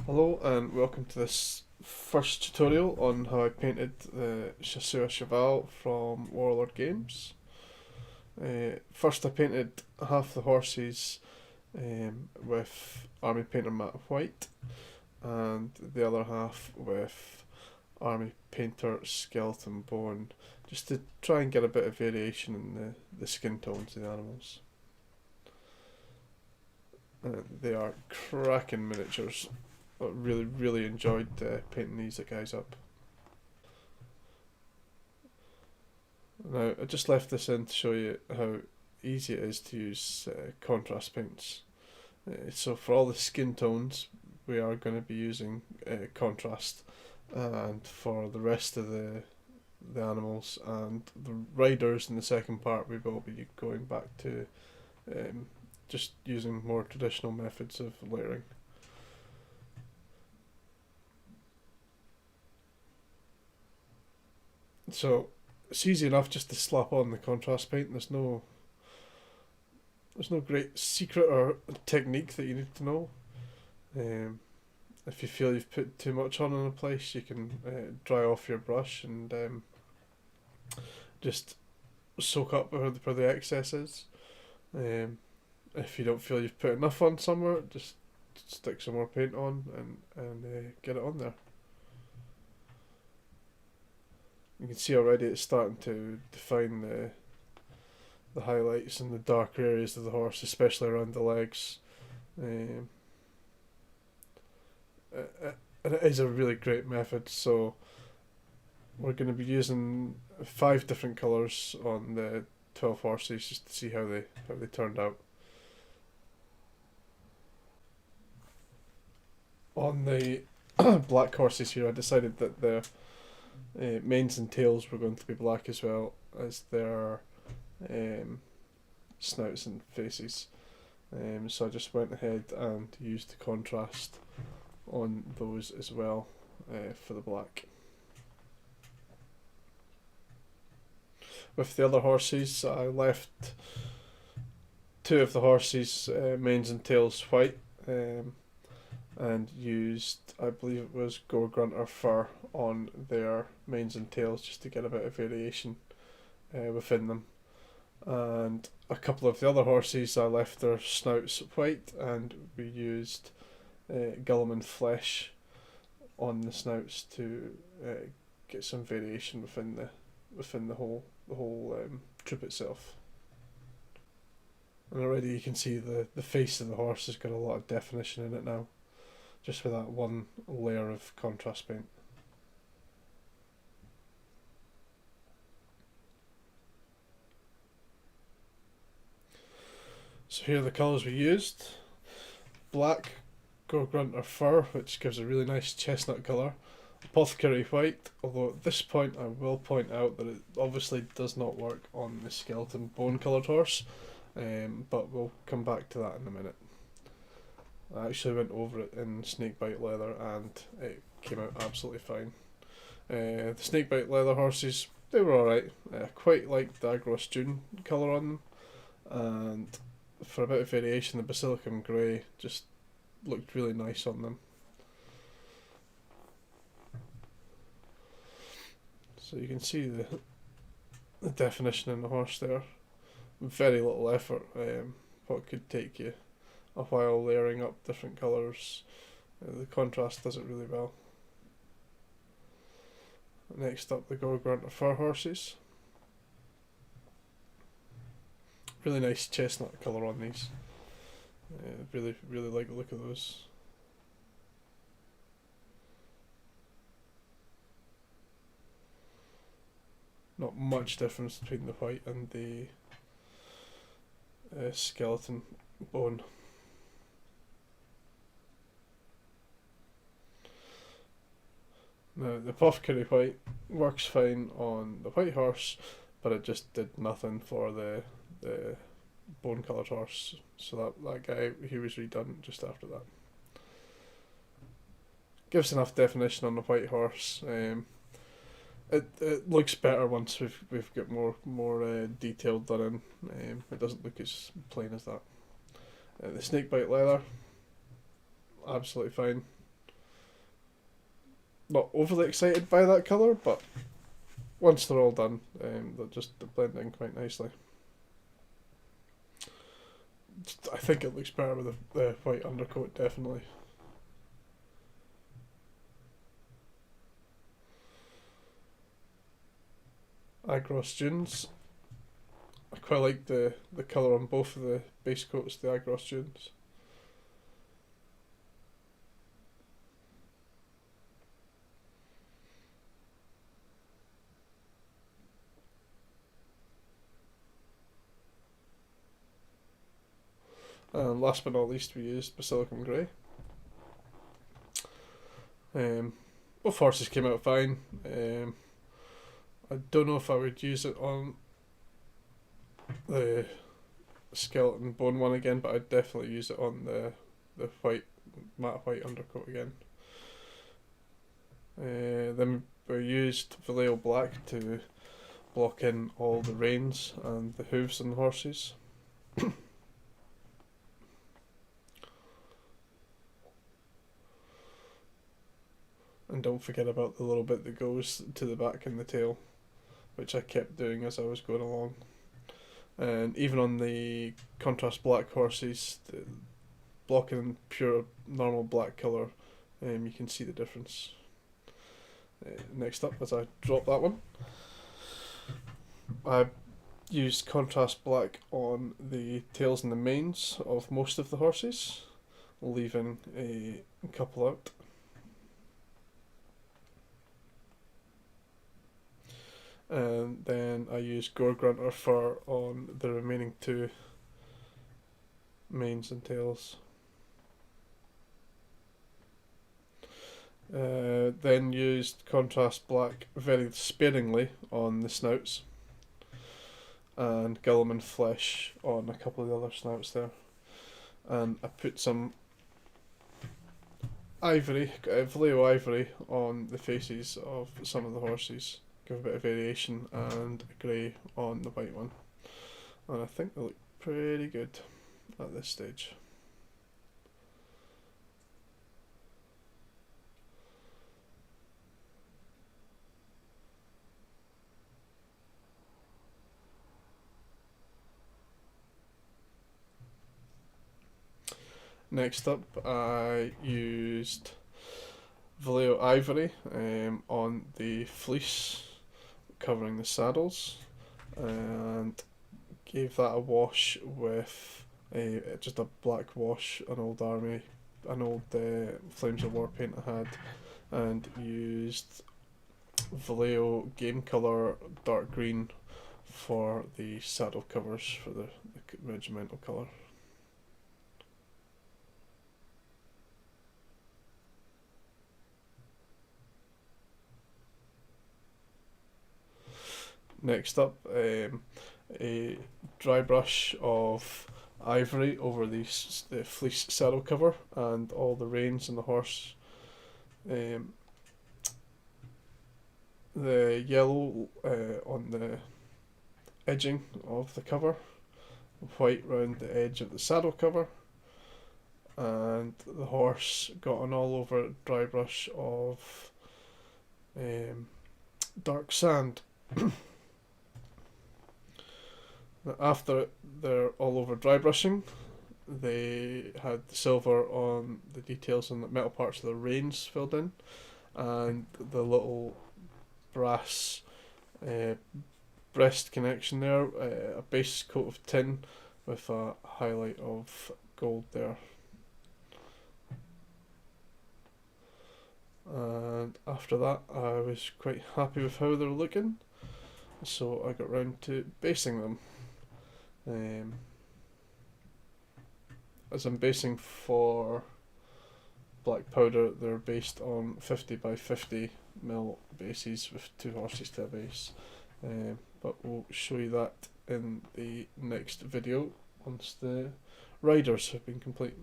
Hello and welcome to this first tutorial on how I painted the Chasseurs Cheval from Warlord Games. First I painted half the horses with Army Painter Matte White and the other half with Army Painter Skeleton Bone, just to try and get a bit of variation in the skin tones of the animals. They are cracking miniatures. I really enjoyed painting these guys up. Now, I just left this in to show you how easy it is to use contrast paints. So for all the skin tones, we are going to be using contrast, and for the rest of the animals and the riders in the second part, we will be going back to just using more traditional methods of layering. So it's easy enough just to slap on the contrast paint. There's no great secret or technique that you need to know. If you feel you've put too much on in a place, you can dry off your brush and just soak up where the excess is. If you don't feel you've put enough on somewhere, just stick some more paint on and get it on there. You can see already it's starting to define the highlights and the darker areas of the horse, especially around the legs. And it is a really great method. So we're going to be using 5 different colours on the 12 horses just to see how they turned out. On the black horses here, I decided that the manes and tails were going to be black as well as their snouts and faces. So I just went ahead and used the contrast on those as well for the black. With the other horses, I left 2 of the horses' manes and tails white, and used, I believe it was Gore Grunter fur on their manes and tails just to get a bit of variation within them. And a couple of the other horses, I left their snouts white, and we used Guilliman flesh on the snouts to get some variation within the whole troop itself. And already you can see the face of the horse has got a lot of definition in it now, just with that one layer of contrast paint. So here are the colours we used. Black, Gore Grunter fur, which gives a really nice chestnut colour. Apothecary white, although at this point I will point out that it obviously does not work on the skeleton bone coloured horse, but we'll come back to that in a minute. I actually went over it in snakebite leather and it came out absolutely fine. The snakebite leather horses, they were alright. Quite like the Agros Dune colour on them, and for a bit of variation, the Basilicum Grey just looked really nice on them. So you can see the definition in the horse there. Very little effort. What could take you a while layering up different colours. The contrast does it really well. Next up, the Gore Grunter fur horses. Really nice chestnut colour on these. Really like the look of those. Not much difference between the white and the skeleton bone. Now the apothecary white works fine on the white horse, but it just did nothing for the bone coloured horse. So that guy, he was redone just after that. Gives enough definition on the white horse. It looks better once we've got more detailed done in. It doesn't look as plain as that. The snakebite leather, absolutely fine. not overly excited by that colour, but once they're all done, they'll blend in quite nicely. I think it looks better with the white undercoat, definitely. Agros Dunes. I quite like the colour on both of the base coats, the Agros Dunes. And last but not least, we used Basilicum Grey. Both horses came out fine. I don't know if I would use it on the skeleton bone one again, but I'd definitely use it on the matte white undercoat again. Then we used Vallejo Black to block in all the reins and the hooves on the horses. And don't forget about the little bit that goes to the back and the tail, which I kept doing as I was going along. And even on the contrast black horses, blocking in pure normal black colour, you can see the difference. Next up, as I drop that one, I used contrast black on the tails and the manes of most of the horses, leaving a couple out. And then I used Gore Grunter fur on the remaining two manes and tails. Then used contrast black very sparingly on the snouts, and Guilliman flesh on a couple of the other snouts there. And I put some ivory, Vallejo ivory, on the faces of some of the horses. Give a bit of variation, and grey on the white one. And I think they look pretty good at this stage. Next up, I used Vallejo ivory on the fleece covering the saddles, and gave that a wash with just a black wash, an old Flames of War paint I had, and used Vallejo game colour dark green for the saddle covers for the regimental colour. Next up, a dry brush of ivory over the fleece saddle cover and all the reins on the horse. The yellow on the edging of the cover, white round the edge of the saddle cover, and the horse got an all over dry brush of dark sand. After they're all over dry brushing, they had the silver on the details on the metal parts of the reins filled in, and the little brass breast connection there, a base coat of tin with a highlight of gold there. And after that, I was quite happy with how they were looking, so I got round to basing them. As I'm basing for black powder, they're based on 50 by 50 mil bases with two horses to a base, but we'll show you that in the next video once the riders have been complete.